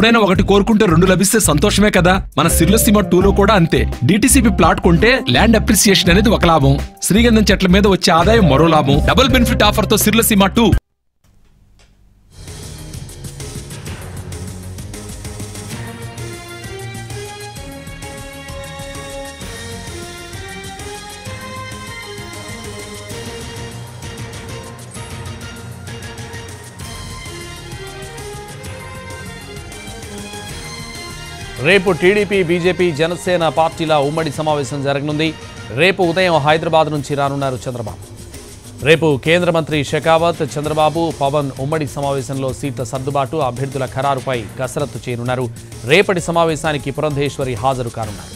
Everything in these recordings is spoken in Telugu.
ఎప్పుడైనా ఒకటి కోరుకుంటే రెండు లభిస్తే సంతోషమే కదా. మన సిర్లసీమ 2లో కూడా అంతే. డిటిసిపి ప్లాట్ కొంటే ల్యాండ్ అప్రిసియేషన్ అనేది ఒక లాభం, శ్రీగంధం చెట్ల మీద వచ్చే ఆదాయం మరో లాభం. డబుల్ బెనిఫిట్ ఆఫర్ తో సిర్లసీమ 2. రేపు టీడీపీ, బీజేపీ, జనసేన పార్టీల ఉమ్మడి సమావేశం జరగనుంది. రేపు ఉదయం హైదరాబాద్ నుంచి రానున్నారు చంద్రబాబు. రేపు కేంద్ర మంత్రి షెకావత్, చంద్రబాబు, పవన్ ఉమ్మడి సమావేశంలో సీట్ల సర్దుబాటు, అభ్యర్థుల ఖరారుపై కసరత్తు చేయనున్నారు. రేపటి సమావేశానికి పురంధేశ్వరి హాజరు కానున్నారు.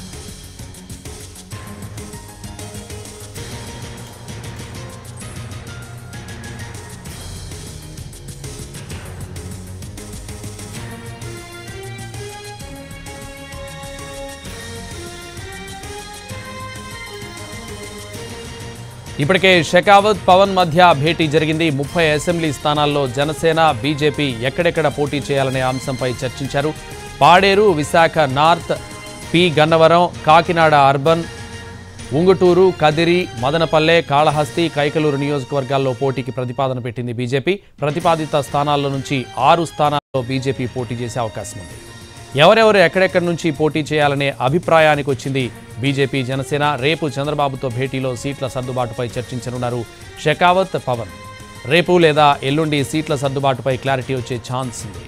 ఇప్పటికే షెకావత్, పవన్ మధ్య భేటీ జరిగింది. 30 అసెంబ్లీ స్థానాల్లో జనసేన, బీజేపీ ఎక్కడెక్కడ పోటీ చేయాలనే అంశంపై చర్చించారు. Paderu, Visakha north, P Gannavaram, Kakinada urban, Unguturu, Kadiri, Madanapalle, Kalahasti, Kaikaluru నియోజకవర్గాల్లో పోటీకి ప్రతిపాదన పెట్టింది బీజేపీ. ప్రతిపాదిత స్థానాల్లో నుంచి 6 స్థానాల్లో బీజేపీ పోటీ చేసే అవకాశం ఉంది. ఎవరెవరు ఎక్కడెక్కడి నుంచి పోటీ చేయాలనే అభిప్రాయానికి వచ్చింది బీజేపీ, జనసేన. రేపు చంద్రబాబుతో భేటీలో సీట్ల సర్దుబాటుపై చర్చించనున్నారు షెకావత్, పవన్. రేపు లేదా ఎల్లుండి సీట్ల సర్దుబాటుపై క్లారిటీ వచ్చే ఛాన్స్ ఉంది.